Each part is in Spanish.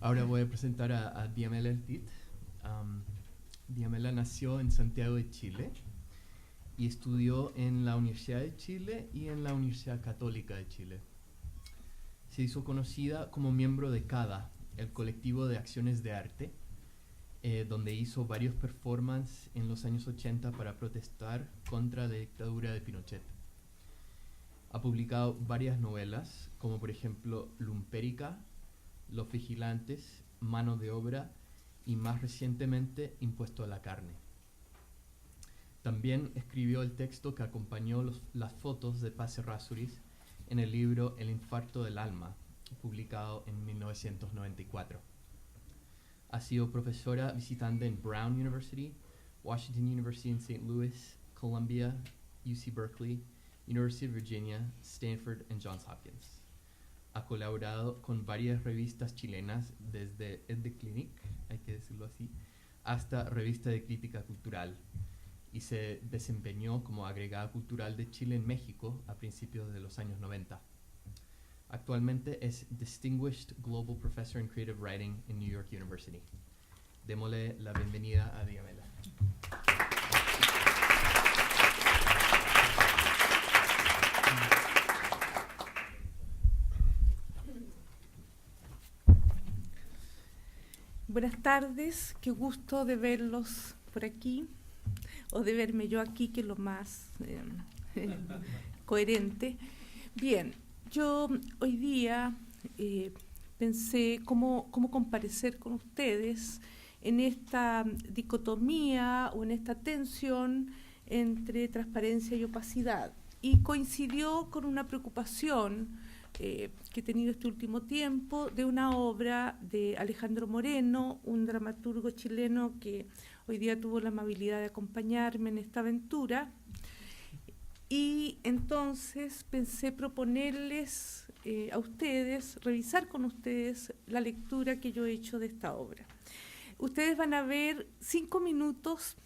Ahora voy a presentar a Diamela Eltit. Diamela nació en Santiago de Chile y estudió en la Universidad de Chile y en la Universidad Católica de Chile. Se hizo conocida como miembro de CADA, el colectivo de acciones de arte, donde hizo varios performances en los años 80 para protestar contra la dictadura de Pinochet. Ha publicado varias novelas, como por ejemplo Lumpérica, Los Vigilantes, Mano de Obra y más recientemente Impuesto a la Carne. También escribió el texto que acompañó las fotos de Paz Errázuriz en el libro El infarto del alma, publicado en 1994. Ha sido profesora visitante en Brown University, Washington University in St. Louis, Columbia, UC Berkeley, University of Virginia, Stanford y Johns Hopkins. Ha colaborado con varias revistas chilenas, desde The Clinic, hay que decirlo así, hasta Revista de Crítica Cultural, y se desempeñó como agregada cultural de Chile en México a principios de los años 90. Actualmente es Distinguished Global Professor in Creative Writing en New York University. Démosle la bienvenida a Diamela. Buenas tardes, qué gusto de verlos por aquí, o de verme yo aquí, que es lo más coherente. Bien, yo hoy día pensé cómo comparecer con ustedes en esta dicotomía o en esta tensión entre transparencia y opacidad. Y coincidió con una preocupación que he tenido este último tiempo de una obra de Alejandro Moreno, un dramaturgo chileno que hoy día tuvo la amabilidad de acompañarme en esta aventura. Y entonces pensé proponerles a ustedes, revisar con ustedes la lectura que yo he hecho de esta obra. Ustedes van a ver 5 minutos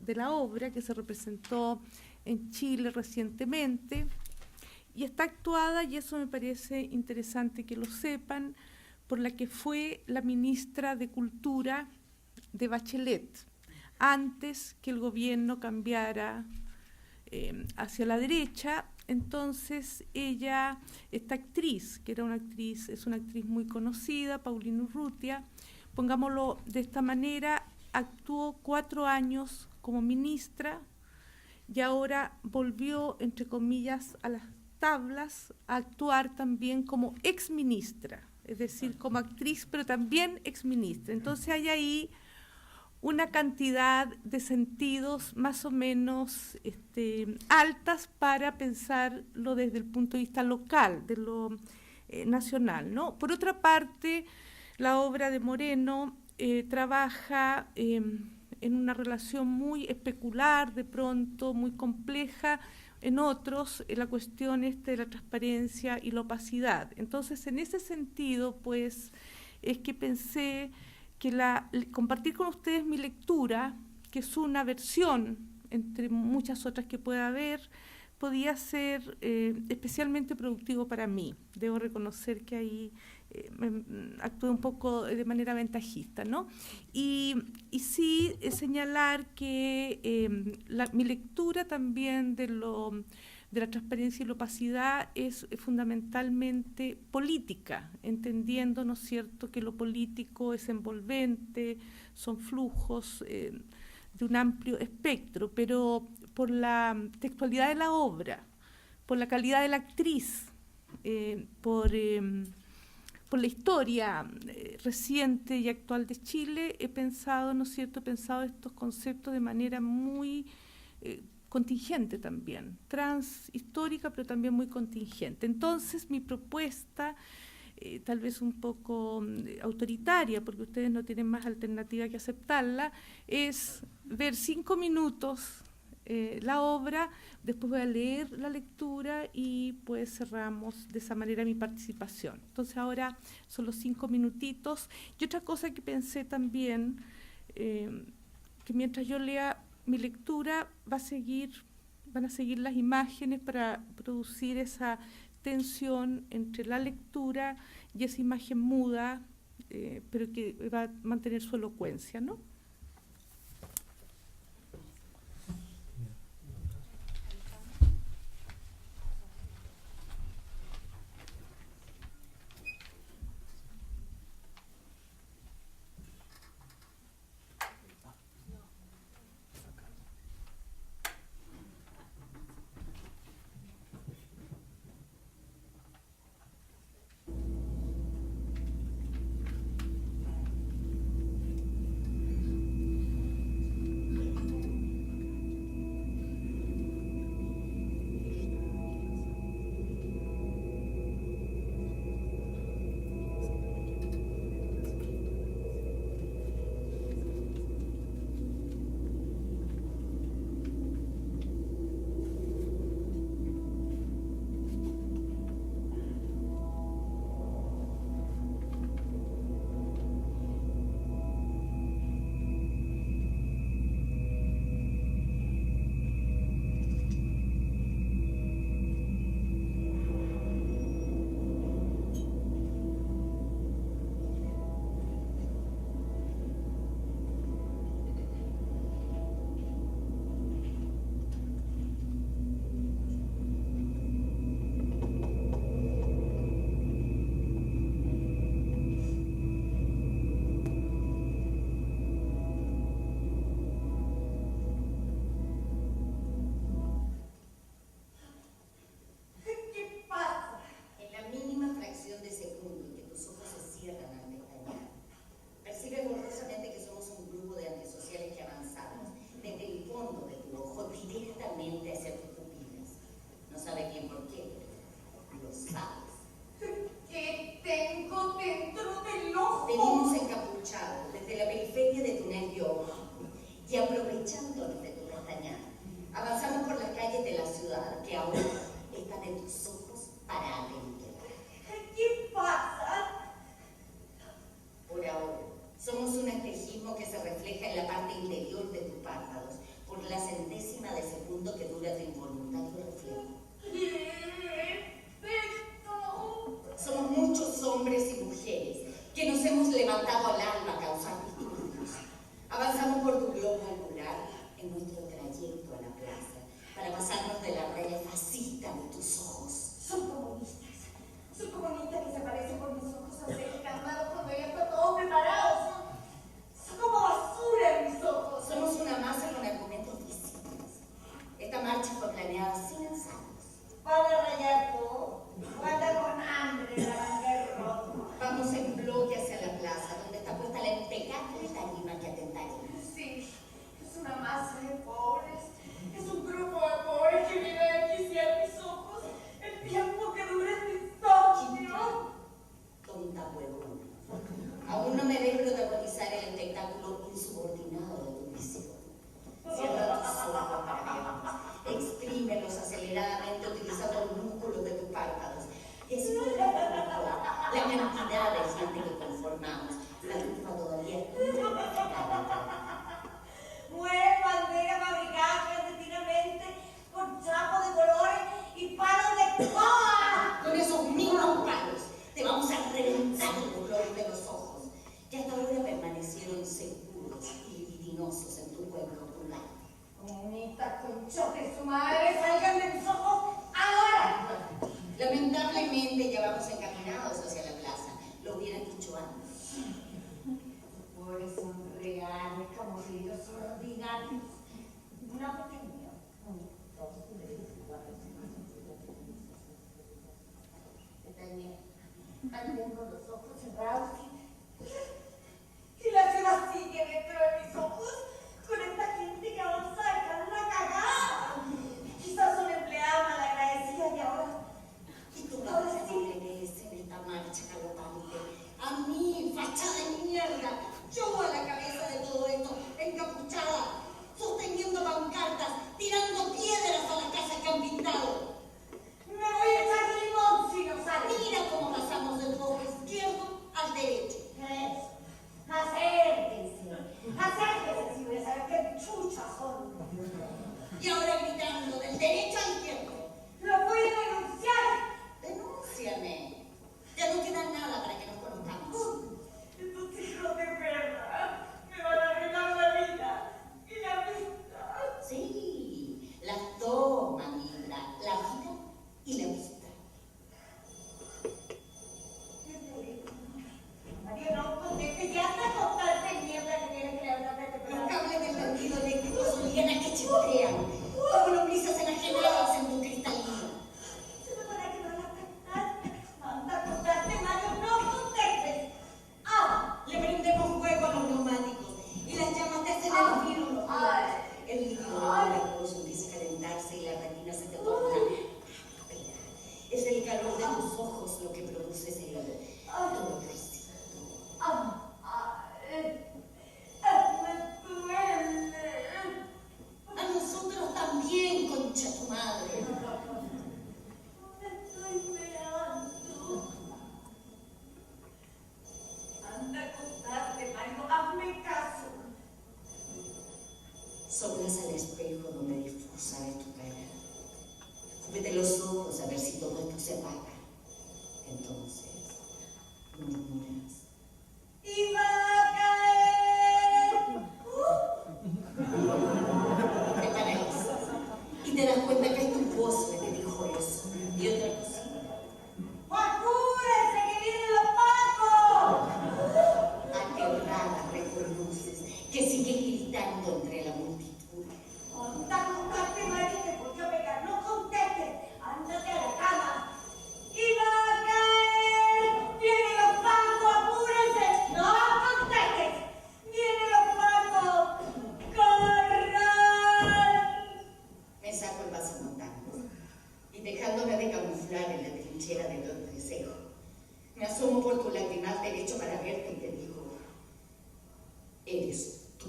de la obra que se representó en Chile recientemente, y está actuada, y eso me parece interesante que lo sepan, por la que fue la ministra de Cultura de Bachelet, antes que el gobierno cambiara hacia la derecha. Entonces ella, esta actriz, que es una actriz muy conocida, Paulina Urrutia, pongámoslo de esta manera, actuó 4 años como ministra y ahora volvió, entre comillas, a las tablas a actuar también como exministra, es decir, como actriz, pero también exministra. Entonces hay ahí una cantidad de sentidos más o menos altas para pensarlo desde el punto de vista local, de lo nacional, ¿no? Por otra parte, la obra de Moreno trabaja en una relación muy especular, de pronto muy compleja, en otros la cuestión de la transparencia y la opacidad. Entonces, en ese sentido, pues, es que pensé que compartir con ustedes mi lectura, que es una versión entre muchas otras que pueda haber, podía ser especialmente productivo para mí. Debo reconocer que ahí actué un poco de manera ventajista, ¿no? Y sí señalar que mi lectura también de la transparencia y la opacidad es fundamentalmente política, entendiendo, ¿no es cierto?, que lo político es envolvente, son flujos de un amplio espectro, pero por la textualidad de la obra, por la calidad de la actriz, por la historia reciente y actual de Chile, he pensado, ¿no es cierto?, estos conceptos de manera muy contingente también, transhistórica, pero también muy contingente. Entonces, mi propuesta, tal vez un poco autoritaria, porque ustedes no tienen más alternativa que aceptarla, es ver 5 minutos la obra, después voy a leer la lectura y pues cerramos de esa manera mi participación. Entonces ahora son los 5 minutitos. Y otra cosa que pensé también, que mientras yo lea mi lectura van a seguir las imágenes para producir esa tensión entre la lectura y esa imagen muda, pero que va a mantener su elocuencia, ¿no? Acérquense, acérquense, solas al espejo donde difusa tu cara. Cúbrete los ojos a ver si todo esto se apaga. Entonces, murmuras. ¡Y va a caer! Te paralizas y te das cuenta que es tu voz la que dijo eso. Y otra cosa. ¡Apúrese que vienen los pacos! Aterrada reconoces que sigues gritando entre la multitud. ¡Contactate, María, te voy a pegar! ¡No contestes! ¡Ándate a la cama! ¡Y va a caer! ¡Vienen los pacos! ¡Apúrense! ¡No contestes! ¡Vienen los pacos! ¡Corran! Me saco el vaso montando y dejándome de camuflar en la trinchera de los deseos, me asomo por tu lagrimal derecho para verte y te digo, eres tú.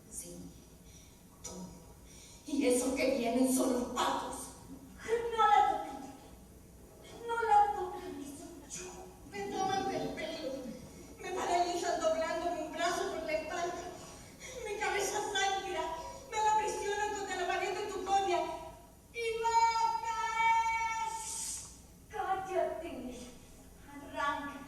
Sí, tú. Y esos que vienen son los pacos. No la toques. No la toques, yo. Me toman del pelo. Me paralizan doblándome un brazo por la espalda. Mi cabeza sangra. Me la presionan contra la pared de tu coña. ¡Y va a caer! ¡Cállate! Arranca.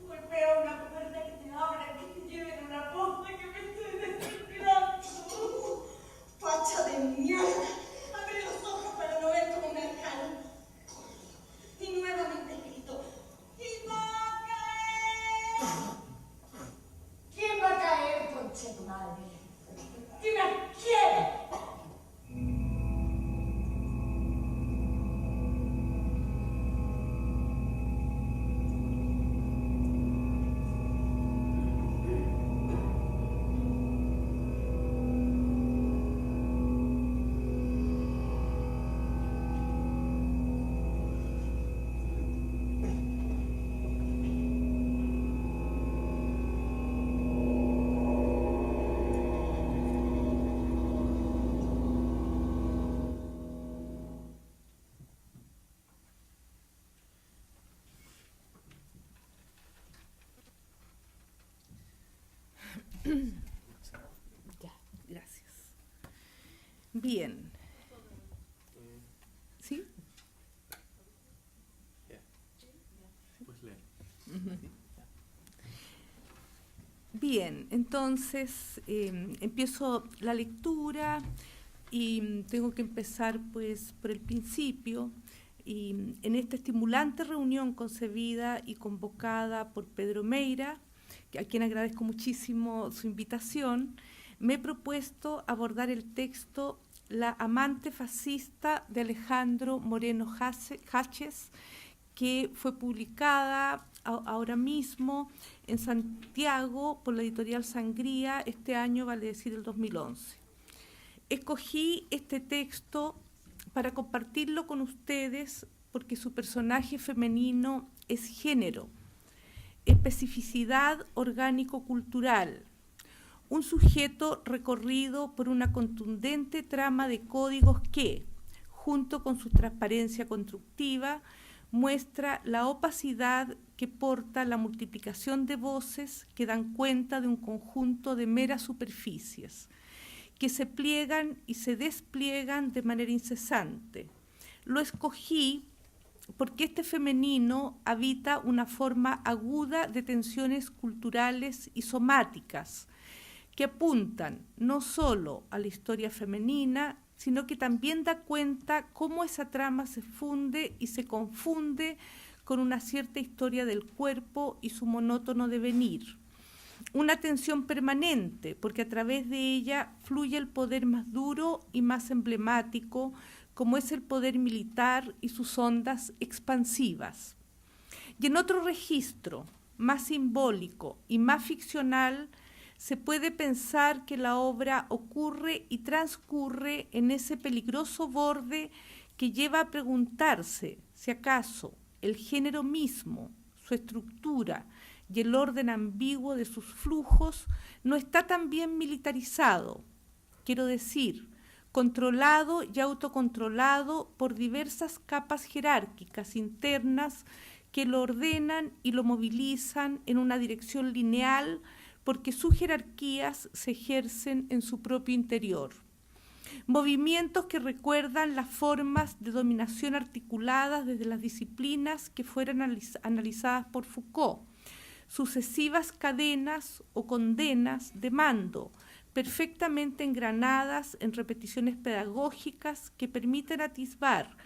Golpea una puerta que te abra, que te lleve de una posta que me estoy desesperando. ¡Facha de mierda! Abre los ojos para no ver como me dejaron. Y nuevamente grito. ¡Y va a caer! ¿Quién va a caer, concha tu madre? ¡Dime quién! Ya, gracias. Bien. ¿Sí? Pues leer. Bien, entonces empiezo la lectura y tengo que empezar pues por el principio. Y en esta estimulante reunión concebida y convocada por Pedro Meira, a quien agradezco muchísimo su invitación, me he propuesto abordar el texto La amante fascista de Alejandro Moreno Haches, que fue publicada ahora mismo en Santiago por la editorial Sangría, este año, vale decir el 2011. Escogí este texto para compartirlo con ustedes porque su personaje femenino es género, especificidad orgánico-cultural, un sujeto recorrido por una contundente trama de códigos que, junto con su transparencia constructiva, muestra la opacidad que porta la multiplicación de voces que dan cuenta de un conjunto de meras superficies, que se pliegan y se despliegan de manera incesante. Lo escogí porque este femenino habita una forma aguda de tensiones culturales y somáticas que apuntan no solo a la historia femenina, sino que también da cuenta cómo esa trama se funde y se confunde con una cierta historia del cuerpo y su monótono devenir. Una tensión permanente, porque a través de ella fluye el poder más duro y más emblemático, como es el poder militar y sus ondas expansivas. Y en otro registro, más simbólico y más ficcional, se puede pensar que la obra ocurre y transcurre en ese peligroso borde que lleva a preguntarse si acaso el género mismo, su estructura y el orden ambiguo de sus flujos no está también militarizado, quiero decir, controlado y autocontrolado por diversas capas jerárquicas internas que lo ordenan y lo movilizan en una dirección lineal porque sus jerarquías se ejercen en su propio interior. Movimientos que recuerdan las formas de dominación articuladas desde las disciplinas que fueron analizadas por Foucault, sucesivas cadenas o condenas de mando, perfectamente engranadas en repeticiones pedagógicas que permiten atisbar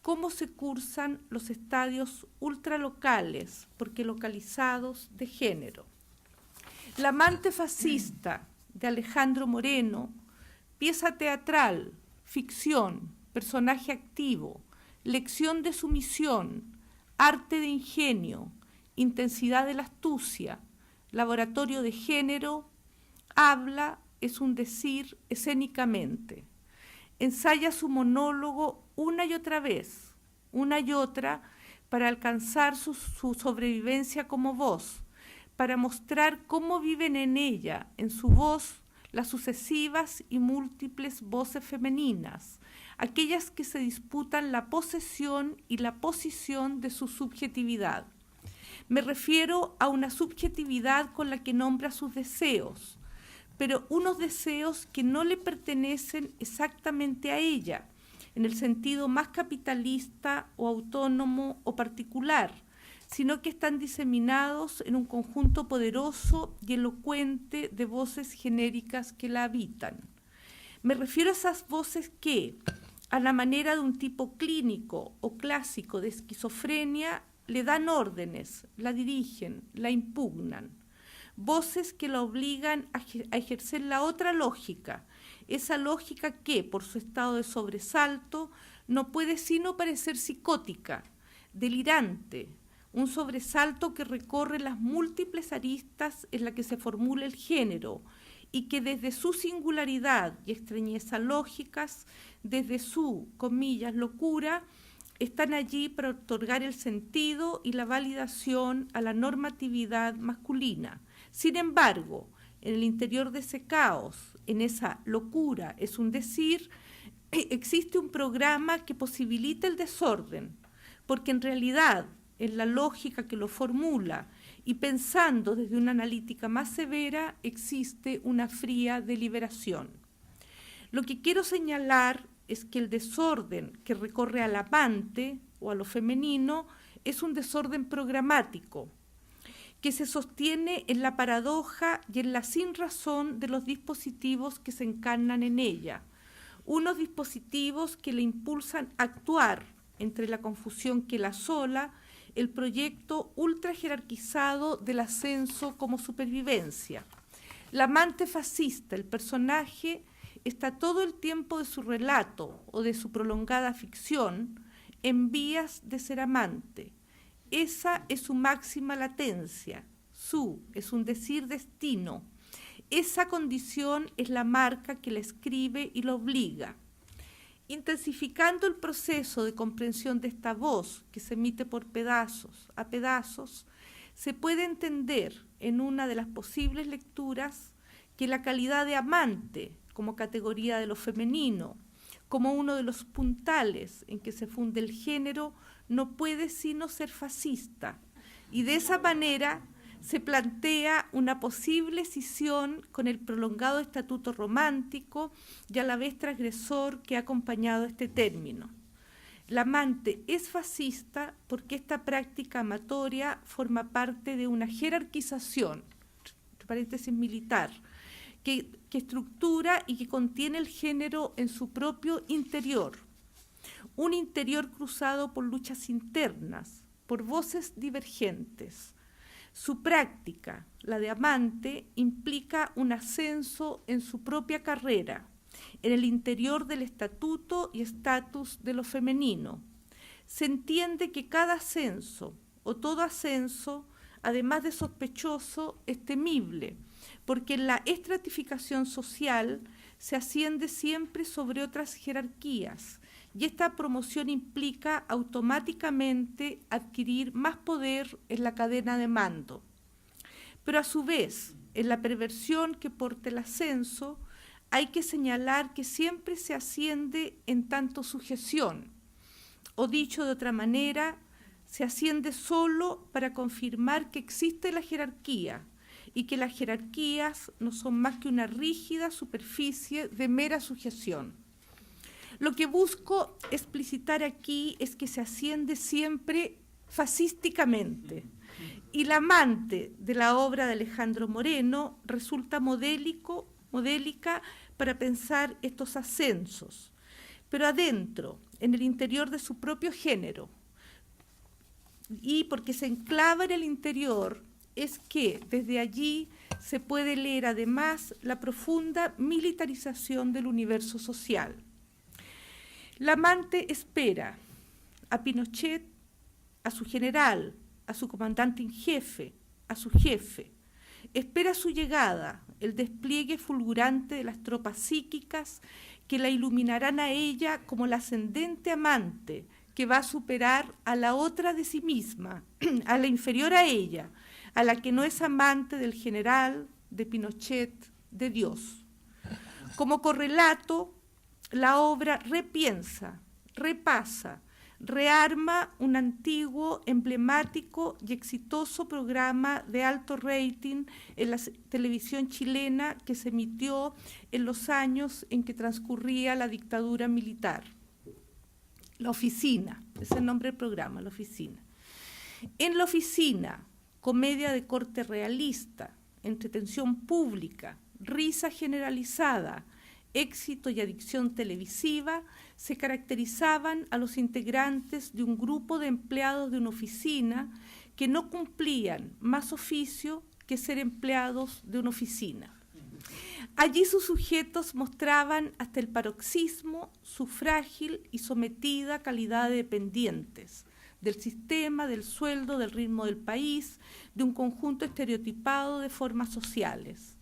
cómo se cursan los estadios ultralocales, porque localizados, de género. La amante fascista de Alejandro Moreno, pieza teatral, ficción, personaje activo, lección de sumisión, arte de ingenio, intensidad de la astucia, laboratorio de género, habla, es un decir escénicamente. Ensaya su monólogo una y otra vez, una y otra, para alcanzar su sobrevivencia como voz, para mostrar cómo viven en ella, en su voz, las sucesivas y múltiples voces femeninas, aquellas que se disputan la posesión y la posición de su subjetividad. Me refiero a una subjetividad con la que nombra sus deseos, pero unos deseos que no le pertenecen exactamente a ella, en el sentido más capitalista o autónomo o particular, sino que están diseminados en un conjunto poderoso y elocuente de voces genéricas que la habitan. Me refiero a esas voces que, a la manera de un tipo clínico o clásico de esquizofrenia, le dan órdenes, la dirigen, la impugnan. Voces que la obligan a ejercer la otra lógica, esa lógica que, por su estado de sobresalto, no puede sino parecer psicótica, delirante, un sobresalto que recorre las múltiples aristas en las que se formula el género y que desde su singularidad y extrañeza lógicas, desde su, comillas, locura, están allí para otorgar el sentido y la validación a la normatividad masculina. Sin embargo, en el interior de ese caos, en esa locura, es un decir, existe un programa que posibilita el desorden, porque en realidad, en la lógica que lo formula y pensando desde una analítica más severa, existe una fría deliberación. Lo que quiero señalar es que el desorden que recorre al amante o a lo femenino es un desorden programático, que se sostiene en la paradoja y en la sinrazón de los dispositivos que se encarnan en ella, unos dispositivos que le impulsan a actuar entre la confusión que la asola, el proyecto ultra jerarquizado del ascenso como supervivencia. La amante fascista, el personaje, está todo el tiempo de su relato o de su prolongada ficción en vías de ser amante. Esa es su máxima latencia, es un decir destino. Esa condición es la marca que la escribe y la obliga. Intensificando el proceso de comprensión de esta voz que se emite por pedazos a pedazos, se puede entender en una de las posibles lecturas que la calidad de amante como categoría de lo femenino, como uno de los puntales en que se funde el género, no puede sino ser fascista, y de esa manera se plantea una posible escisión con el prolongado estatuto romántico y a la vez transgresor que ha acompañado este término. La amante es fascista porque esta práctica amatoria forma parte de una jerarquización, entre paréntesis militar, que estructura y que contiene el género en su propio interior. Un interior cruzado por luchas internas, por voces divergentes. Su práctica, la de amante, implica un ascenso en su propia carrera, en el interior del estatuto y estatus de lo femenino. Se entiende que cada ascenso o todo ascenso, además de sospechoso, es temible, porque en la estratificación social se asciende siempre sobre otras jerarquías, y esta promoción implica automáticamente adquirir más poder en la cadena de mando. Pero a su vez, en la perversión que porta el ascenso, hay que señalar que siempre se asciende en tanto sujeción, o dicho de otra manera, se asciende solo para confirmar que existe la jerarquía y que las jerarquías no son más que una rígida superficie de mera sujeción. Lo que busco explicitar aquí es que se asciende siempre fascísticamente, y la amante de la obra de Alejandro Moreno resulta modélica para pensar estos ascensos, pero adentro, en el interior de su propio género, y porque se enclava en el interior, es que desde allí se puede leer además la profunda militarización del universo social. La amante espera a Pinochet, a su general, a su comandante en jefe, a su jefe. Espera su llegada, el despliegue fulgurante de las tropas psíquicas que la iluminarán a ella como la ascendente amante que va a superar a la otra de sí misma, a la inferior a ella, a la que no es amante del general, de Pinochet, de Dios. Como correlato, la obra repiensa, repasa, rearma un antiguo, emblemático y exitoso programa de alto rating en la televisión chilena que se emitió en los años en que transcurría la dictadura militar. La Oficina, es el nombre del programa, La Oficina. En La Oficina, comedia de corte realista, entretención pública, risa generalizada, éxito y adicción televisiva, se caracterizaban a los integrantes de un grupo de empleados de una oficina que no cumplían más oficio que ser empleados de una oficina. Allí sus sujetos mostraban hasta el paroxismo su frágil y sometida calidad de dependientes del sistema, del sueldo, del ritmo del país, de un conjunto estereotipado de formas sociales.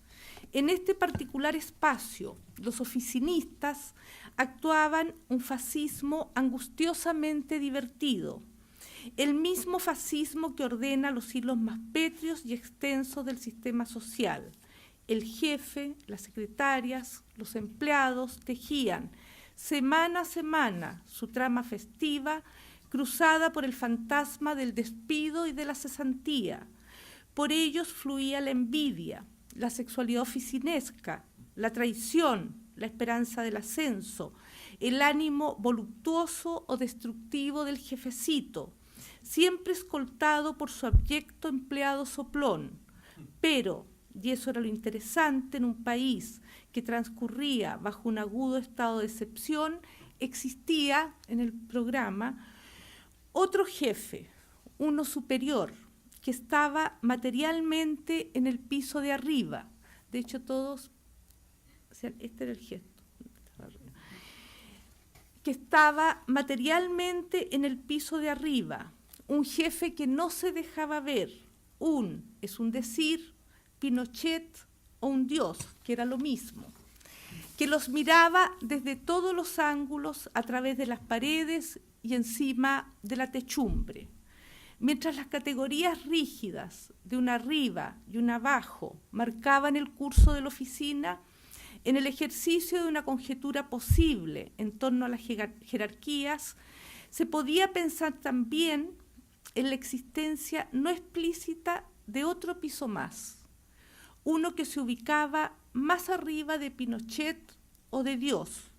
En este particular espacio, los oficinistas actuaban un fascismo angustiosamente divertido, el mismo fascismo que ordena los hilos más pétreos y extensos del sistema social. El jefe, las secretarias, los empleados tejían semana a semana su trama festiva, cruzada por el fantasma del despido y de la cesantía. Por ellos fluía la envidia, la sexualidad oficinesca, la traición, la esperanza del ascenso, el ánimo voluptuoso o destructivo del jefecito, siempre escoltado por su abyecto empleado soplón. Pero, y eso era lo interesante, en un país que transcurría bajo un agudo estado de excepción, existía en el programa otro jefe, uno superior, que estaba materialmente en el piso de arriba. De hecho, todos, o sea, este era el gesto, que estaba materialmente en el piso de arriba, un jefe que no se dejaba ver, es un decir, Pinochet o un dios, que era lo mismo, que los miraba desde todos los ángulos a través de las paredes y encima de la techumbre. Mientras las categorías rígidas de un arriba y un abajo marcaban el curso de la oficina, en el ejercicio de una conjetura posible en torno a las jerarquías, se podía pensar también en la existencia no explícita de otro piso más, uno que se ubicaba más arriba de Pinochet o de Dios.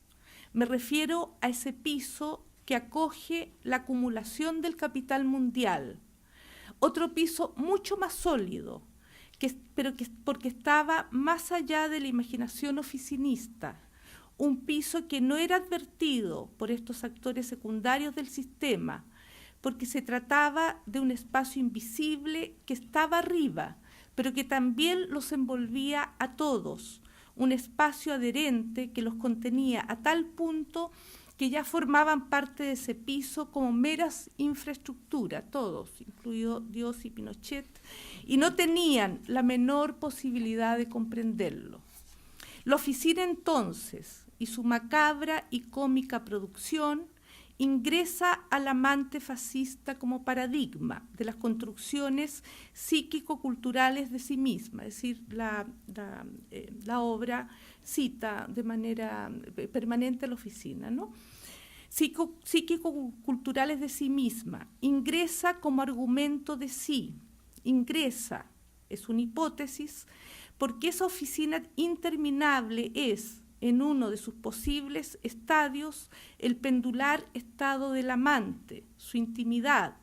Me refiero a ese piso que acoge la acumulación del capital mundial, otro piso mucho más sólido, porque estaba más allá de la imaginación oficinista, un piso que no era advertido por estos actores secundarios del sistema, porque se trataba de un espacio invisible que estaba arriba, pero que también los envolvía a todos, un espacio adherente que los contenía a tal punto que ya formaban parte de ese piso como meras infraestructuras, todos, incluido Dios y Pinochet, y no tenían la menor posibilidad de comprenderlo. La oficina entonces, y su macabra y cómica producción, ingresa al amante fascista como paradigma de las construcciones psíquico-culturales de sí misma, es decir, la obra cita de manera permanente a la oficina, ¿no? psíquico-culturales de sí misma, ingresa como argumento de sí, ingresa, es una hipótesis, porque esa oficina interminable es, en uno de sus posibles estadios, el pendular estado del amante, su intimidad,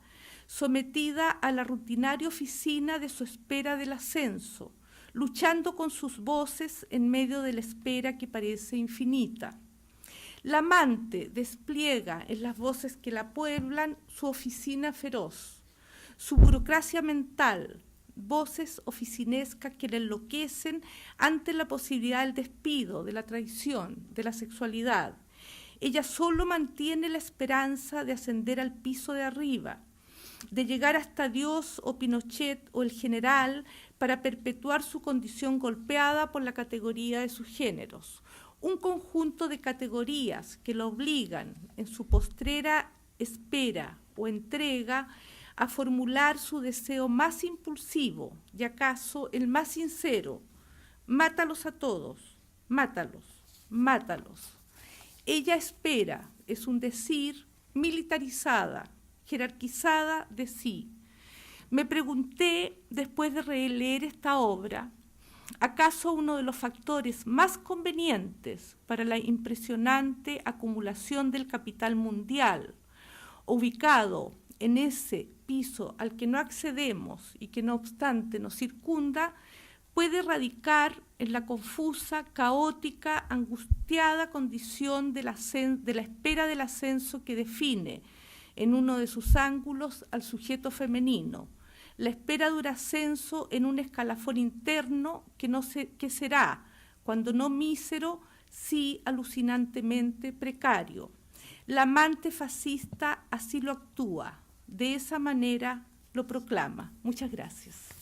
sometida a la rutinaria oficina de su espera del ascenso, luchando con sus voces en medio de la espera que parece infinita. La amante despliega en las voces que la pueblan su oficina feroz, su burocracia mental, voces oficinescas que le enloquecen ante la posibilidad del despido, de la traición, de la sexualidad. Ella solo mantiene la esperanza de ascender al piso de arriba, de llegar hasta Dios o Pinochet o el general para perpetuar su condición golpeada por la categoría de sus géneros. Un conjunto de categorías que la obligan en su postrera espera o entrega a formular su deseo más impulsivo y acaso el más sincero: mátalos a todos, mátalos, mátalos. Ella espera, es un decir, militarizada, jerarquizada de sí. Me pregunté, después de releer esta obra, ¿acaso uno de los factores más convenientes para la impresionante acumulación del capital mundial, ubicado en ese piso al que no accedemos y que no obstante nos circunda, puede radicar en la confusa, caótica, angustiada condición de la espera del ascenso que define en uno de sus ángulos al sujeto femenino, la espera de un ascenso en un escalafón interno que será, cuando no mísero, sí alucinantemente precario. La amante fascista así lo actúa, de esa manera lo proclama. Muchas gracias.